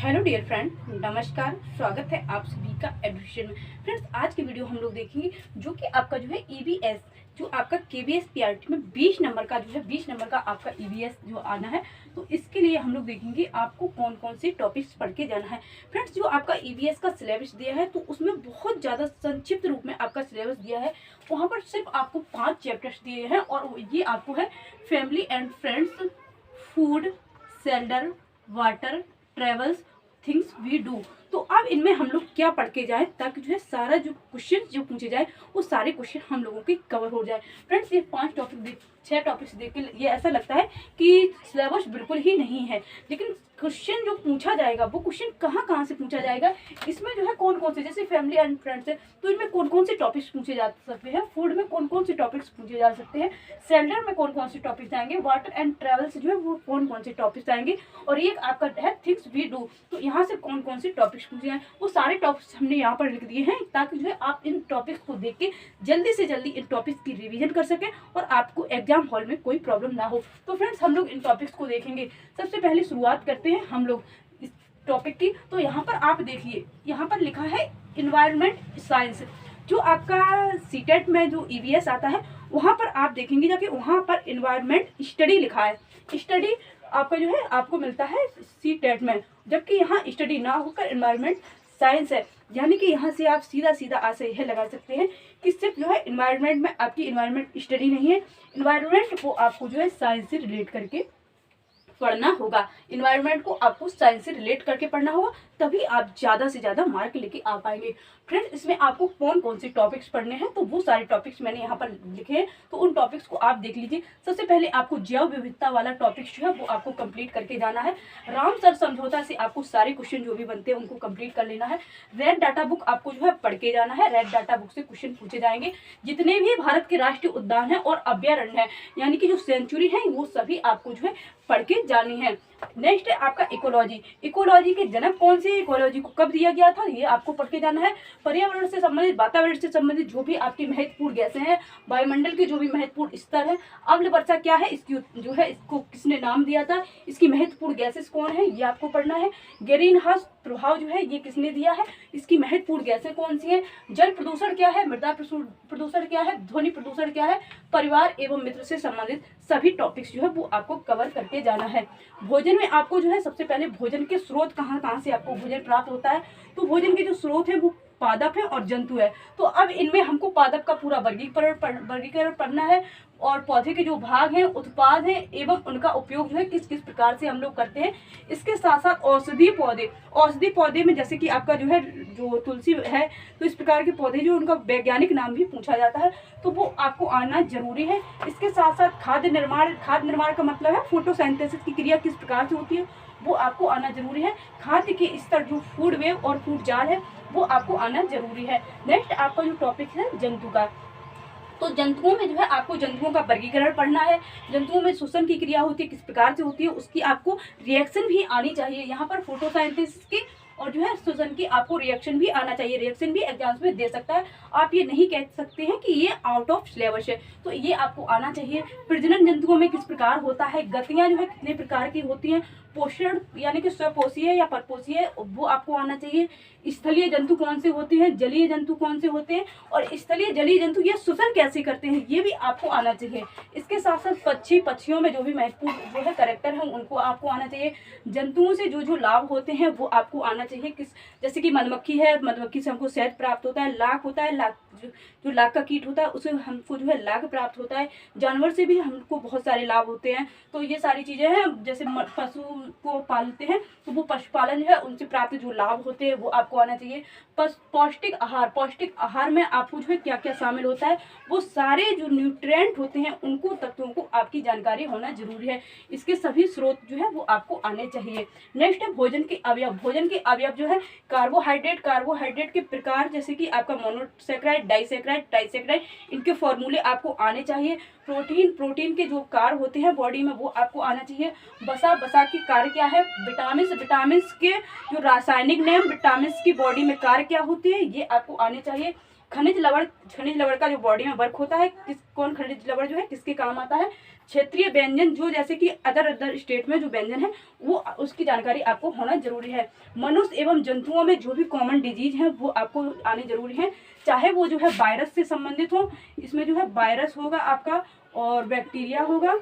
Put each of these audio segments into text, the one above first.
Hello dear friend, नमस्कार। स्वागत है आप सभी का एडुकेशन में। फ्रेंड्स, आज की वीडियो हम लोग देखेंगे जो कि आपका जो है ईवीएस, जो आपका केवीएस पीआरटी में 20 नंबर का जो है 20 नंबर का आपका ईवीएस जो आना है, तो इसके लिए हम लोग देखेंगे आपको कौन कौन से टॉपिक्स पढ़ के जाना है। फ्रेंड्स, जो आपका ईवीएस का सिलेबस दिया है तो उसमें बहुत ज़्यादा संक्षिप्त रूप में आपका सिलेबस दिया है। वहाँ पर सिर्फ आपको 5 चैप्टर्स दिए हैं और ये आपको है family and friends, food, shelter, water, travels, things we do. तो अब इनमें हम लोग क्या पढ़ के जाए ताकि जो है सारा जो क्वेश्चन जो पूछे जाए वो सारे क्वेश्चन हम लोगों के कवर हो जाए। फ्रेंड्स, ये 5 टॉपिक 6 टॉपिक्स देख के ये ऐसा लगता है कि सिलेबस बिल्कुल ही नहीं है, लेकिन क्वेश्चन जो पूछा जाएगा वो क्वेश्चन कहाँ कहाँ से पूछा जाएगा, इसमें जो है कौन कौन से, जैसे फैमिली एंड फ्रेंड्स है तो इनमें कौन कौन से टॉपिक्स पूछे जा सकते हैं, फूड में कौन कौन से टॉपिक्स पूछे जा सकते हैं, शेल्टर में कौन कौन से टॉपिक्स आएंगे, वाटर एंड ट्रेवल्स जो है वो कौन कौन से टॉपिक्स आएंगे, और ये आपका है थिंग्स वी डू, तो यहाँ से कौन कौन से टॉपिक्स पूछे जाए वो सारे टॉपिक्स हमने यहाँ पर लिख दिए हैं ताकि जो है आप इन टॉपिक्स को देख के जल्दी से जल्दी इन टॉपिक्स की रिवीजन कर सकें और आपको एग्जाम हॉल में कोई प्रॉब्लम ना हो। तो फ्रेंड्स, हम लोग इन टॉपिक्स को देखेंगे। सबसे पहले शुरुआत करते हैं हम लोग इस टॉपिक की। तो यहाँ पर आप देखिए, यहाँ पर लिखा है इन्वायरमेंट साइंस। जो आपका सीटेट में जो ईवीएस आता है वहाँ पर आप देखेंगे जाके, वहाँ पर इन्वायरमेंट स्टडी लिखा है। स्टडी आपका जो है आपको मिलता है सीटेट में, जबकि यहाँ स्टडी ना होकर इन्वायरमेंट साइंस है। यानी कि यहाँ से आप सीधा सीधा आशय यह लगा सकते हैं कि सिर्फ जो है इन्वायरमेंट में आपकी इन्वायरमेंट स्टडी नहीं है, इन्वायरमेंट को आपको जो है साइंस से रिलेट करके पढ़ना होगा। इन्वायरमेंट को आपको साइंस से रिलेट करके पढ़ना होगा, तभी आप ज़्यादा से ज़्यादा मार्क लेके आ पाएंगे। फ्रेंड्स, इसमें आपको कौन कौन से टॉपिक्स पढ़ने हैं तो वो सारे टॉपिक्स मैंने यहाँ पर लिखे हैं, तो उन टॉपिक्स को आप देख लीजिए। सबसे पहले आपको जैव विविधता वाला टॉपिक्स जो है वो आपको कंप्लीट करके जाना है। रामसर समझौता से आपको सारे क्वेश्चन जो भी बनते हैं उनको कंप्लीट कर लेना है। रेड डाटा बुक आपको जो है पढ़ के जाना है। रेड डाटा बुक से क्वेश्चन पूछे जाएंगे। जितने भी भारत के राष्ट्रीय उद्यान है और अभ्यारण्य है, यानी कि जो सेंचुरी है, वो सभी आपको जो है पढ़ के जानी है। नेक्स्ट है आपका इकोलॉजी। इकोलॉजी के जनक कौन से, इकोलॉजी को कब दिया गया था, ये आपको पढ़ के जाना है। पर्यावरण से संबंधित, वातावरण से संबंधित जो भी आपकी महत्वपूर्ण गैसें हैं, वायुमंडल के जो भी महत्वपूर्ण स्तर है, अम्ल वर्षा क्या है, इसकी जो है इसको किसने नाम दिया था, इसकी महत्वपूर्ण गैसेस कौन है, ये आपको पढ़ना है। ग्रीन हाउस प्रभाव जो है ये किसने दिया है, इसकी महत्वपूर्ण गैसें कौन सी हैं। जल प्रदूषण क्या है, मृदा प्रदूषण क्या है, ध्वनि प्रदूषण क्या है, परिवार एवं मित्र से संबंधित सभी टॉपिक्स जो है वो आपको कवर करके जाना है। भोजन में आपको जो है सबसे पहले भोजन के स्रोत कहाँ कहाँ से आपको भोजन प्राप्त होता है, तो भोजन के जो स्रोत है वो पादप है और जंतु है। तो अब इनमें हमको पादप का पूरा वर्गीकरण पढ़ना है, और पौधे के जो भाग हैं, उत्पाद हैं एवं उनका उपयोग जो है किस किस प्रकार से हम लोग करते हैं। इसके साथ साथ औषधि पौधे में जैसे कि आपका जो है जो तुलसी है, तो इस प्रकार के पौधे जो उनका वैज्ञानिक नाम भी पूछा जाता है, तो वो आपको आना जरूरी है। इसके साथ साथ खाद्य निर्माण का मतलब है फोटोसिंथेसिस की क्रिया किस प्रकार से होती है, वो आपको आना जरूरी है। खाद्य के स्तर जो फूड वेव और फूड जाल है वो आपको आना जरूरी है। नेक्स्ट आपका जो टॉपिक है जंतु का, तो जंतुओं में जो है आपको जंतुओं का वर्गीकरण पढ़ना है। जंतुओं में श्वसन की क्रिया होती है, किस प्रकार से होती है, उसकी आपको रिएक्शन भी आनी चाहिए। यहाँ पर फोटोसिंथेसिस की और जो है श्वसन की आपको रिएक्शन भी आना चाहिए। रिएक्शन भी एग्जाम्स में दे सकता है, आप ये नहीं कह सकते हैं कि ये आउट ऑफ सिलेबस है, तो ये आपको आना चाहिए। प्रजनन जंतुओं में किस प्रकार होता है, गतियाँ जो है कितने प्रकार की होती हैं, पोषण यानी कि स्वपोषीय या परपोषीय वो आपको आना चाहिए। स्थलीय जंतु कौन से होते हैं, जलीय जंतु कौन से होते हैं, और स्थलीय जलीय जंतु ये श्वसन कैसे करते हैं, ये भी आपको आना चाहिए। इसके साथ साथ पक्षियों में जो भी महत्वपूर्ण जो है कैरेक्टर है उनको आपको आना चाहिए। जंतुओं से जो जो लाभ होते हैं वो आपको आना चाहिए। किस, जैसे कि मधुमक्खी है, मधुमक्खी से हमको शहद प्राप्त होता है। लाख होता है, लाख जो लाख का कीट होता है उससे हमको जो है लाख प्राप्त होता है। जानवर से भी हमको बहुत सारे लाभ होते हैं। तो ये सारी चीज़ें हैं, जैसे पशु को पालते हैं तो वो पशुपालन जो है उनसे प्राप्त जो लाभ होते हैं वो आपको आना चाहिए। पौष्टिक आहार में आपको जो है क्या क्या शामिल होता है, वो सारे जो न्यूट्रिएंट होते हैं उनको तत्वों को आपकी जानकारी होना जरूरी है। इसके सभी स्रोत जो है वो आपको आने चाहिए। नेक्स्ट है भोजन के अवयव। भोजन के अवयव जो है कार्बोहाइड्रेट के प्रकार, जैसे कि आपका मोनोसैकेराइड, डाइसैकेराइड, ट्राइसैकेराइड, इनके फॉर्मूले आपको आने चाहिए। प्रोटीन के जो कार्य होते हैं बॉडी में वो आपको आना चाहिए। बसा की कार्य क्या है, विटामिन के जो रासायनिक नेम, विटामिन की बॉडी में कार्य क्या होते हैं, ये आपको आने चाहिए। खनिज लवण का जो बॉडी में वर्क होता है, कौन खनिज लवण जो है किसके काम आता है। क्षेत्रीय व्यंजन, जो जैसे कि अदर स्टेट में जो व्यंजन है वो उसकी जानकारी आपको होना जरूरी है। मनुष्य एवं जंतुओं में जो भी कॉमन डिजीज है वो आपको आने जरूरी है, चाहे वो जो है वायरस से संबंधित हो, इसमें जो है वायरस होगा आपका और बैक्टीरिया होगा,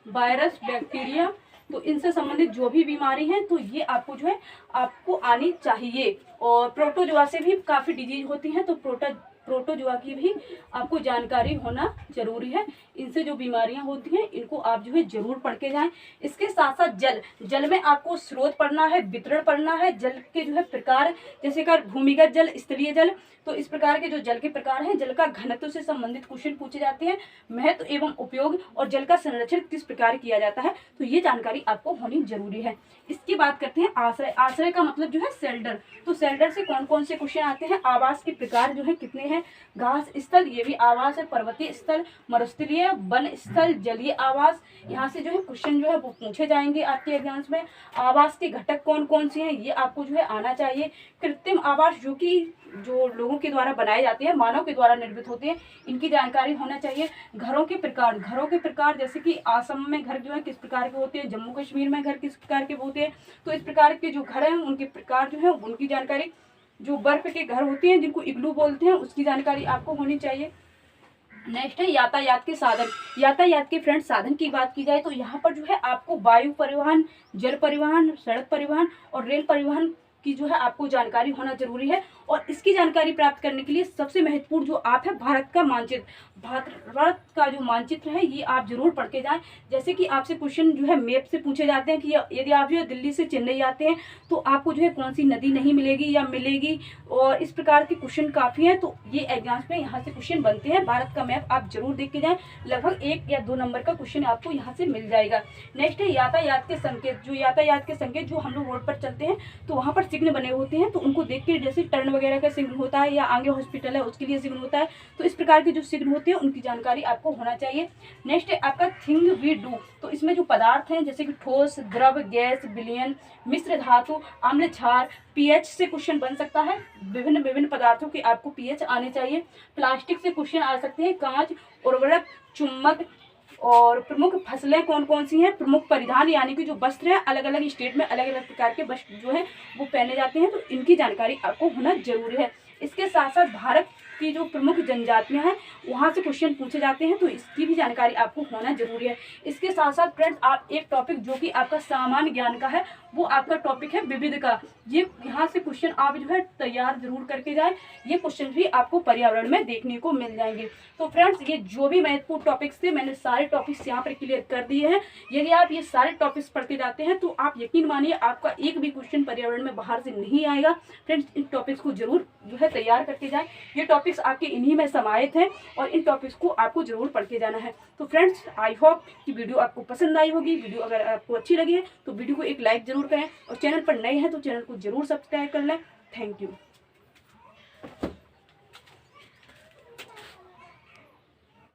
वायरस बैक्टीरिया, तो इनसे संबंधित जो भी बीमारी है तो ये आपको जो है आपको आनी चाहिए। और प्रोटोजोआ से भी काफ़ी डिजीज होती हैं, तो प्रोटोजोआ की भी आपको जानकारी होना जरूरी है। इनसे जो बीमारियां होती हैं इनको आप जो है जरूर पढ़ के जाएं। इसके साथ साथ जल में आपको स्रोत पढ़ना है, वितरण पढ़ना है, जल के जो है प्रकार, जैसे कि भूमिगत जल, स्थलीय जल, तो इस प्रकार के जो जल के प्रकार हैं, जल का घनत्व से संबंधित क्वेश्चन पूछे जाते हैं, महत्व एवं उपयोग और जल का संरक्षण किस प्रकार किया जाता है, तो ये जानकारी आपको होनी जरूरी है। इसकी बात करते हैं आश्रय। आश्रय का मतलब जो है शेल्टर, तो शेल्टर से कौन कौन से क्वेश्चन आते हैं। आवास के प्रकार जो है कितने हैं, घास स्थल, ये भी आवास है, पर्वतीय स्थल, मरुस्थलीय, वन स्थल, जलीय आवास, यहाँ से जो है क्वेश्चन जो है वो पूछे जाएंगे आपके एग्जाम्स में। आवास के घटक कौन कौन से हैं ये आपको जो है आना चाहिए। कृत्रिम आवास जो लोगों के द्वारा बनाए जाते हैं, मानव के द्वारा निर्मित होते हैं, इनकी जानकारी होना चाहिए। घरों के प्रकार जैसे कि आसाम में घर जो है किस प्रकार के होते हैं, जम्मू कश्मीर में घर किस प्रकार के होते हैं, तो इस प्रकार के जो घर हैं उनके प्रकार जो है उनकी जानकारी। जो बर्फ के घर होते हैं जिनको इग्लू बोलते हैं उसकी जानकारी आपको होनी चाहिए। नेक्स्ट है यातायात के साधन। यातायात के फ्रेंड साधन की बात की जाए तो यहाँ पर जो है आपको वायु परिवहन, जल परिवहन, सड़क परिवहन और रेल परिवहन की जो है आपको जानकारी होना जरूरी है। और इसकी जानकारी प्राप्त करने के लिए सबसे महत्वपूर्ण जो आप है भारत का मानचित्र, भारत का जो मानचित्र है ये आप जरूर पढ़ के जाएं। जैसे कि आपसे क्वेश्चन जो है मैप से पूछे जाते हैं कि यदि आप जो है दिल्ली से चेन्नई आते हैं तो आपको जो है कौन सी नदी नहीं मिलेगी या मिलेगी, और इस प्रकार के क्वेश्चन काफ़ी हैं, तो ये एग्जाम्स में यहाँ से क्वेश्चन बनते हैं। भारत का मैप आप जरूर देख के जाएँ, लगभग 1 या 2 नंबर का क्वेश्चन आपको यहाँ से मिल जाएगा। नेक्स्ट है यातायात के संकेत। जो यातायात के संकेत, जो हम लोग रोड पर चलते हैं तो वहाँ पर सिग्नल बने होते हैं, तो उनको देख के, जैसे टर्न वगैरह का सिग्नल होता है या आगे हॉस्पिटल है उसके लिए सिग्नल होता है, तो इस प्रकार के जो सिग्नल होते हैं उनकी जानकारी आपको होना चाहिए। नेक्स्ट है आपका थिंग वी डू। तो इसमें जो पदार्थ हैं जैसे कि ठोस, द्रव, गैस, विलयन, मिश्र धातु, अम्ल, क्षार, पीएच से क्वेश्चन बन सकता है। विभिन्न पदार्थों के आपको पीएच आने चाहिए। प्लास्टिक से क्वेश्चन आ सकते हैं, कांच, उर्वरक, चुंबक। और प्रमुख फसलें कौन कौन सी हैं, प्रमुख परिधान यानी कि जो वस्त्र हैं, अलग अलग स्टेट में अलग अलग प्रकार के वस्त्र जो है वो पहने जाते हैं, तो इनकी जानकारी आपको होना जरूरी है। इसके साथ साथ भारत की जो प्रमुख जनजातियां हैं वहाँ से क्वेश्चन पूछे जाते हैं, तो इसकी भी जानकारी आपको होना जरूरी है। इसके साथ साथ फ्रेंड्स आप एक टॉपिक जो कि आपका सामान्य ज्ञान का है, वो आपका टॉपिक है विविध का। ये यहाँ से क्वेश्चन आप जो है तैयार जरूर करके जाएं, ये क्वेश्चन भी आपको पर्यावरण में देखने को मिल जाएंगे। तो फ्रेंड्स ये जो भी महत्वपूर्ण टॉपिक्स थे मैंने सारे टॉपिक्स यहाँ पर क्लियर कर दिए हैं। यदि आप ये सारे टॉपिक्स पढ़ते जाते हैं तो आप यकीन मानिए आपका एक भी क्वेश्चन पर्यावरण में बाहर से नहीं आएगा। फ्रेंड्स इन टॉपिक्स को जरूर जो है तैयार करके जाएं। ये टॉपिक्स आपके इन्हीं में समाहित हैं और इन टॉपिक्स को आपको जरूर पढ़ के जाना है। तो फ्रेंड्स आई होप कि वीडियो आपको पसंद आई होगी। वीडियो अगर आपको अच्छी लगी है तो वीडियो को एक लाइक जरूर करें और चैनल पर नए हैं तो चैनल को जरूर सब्सक्राइब कर लें। Thank you.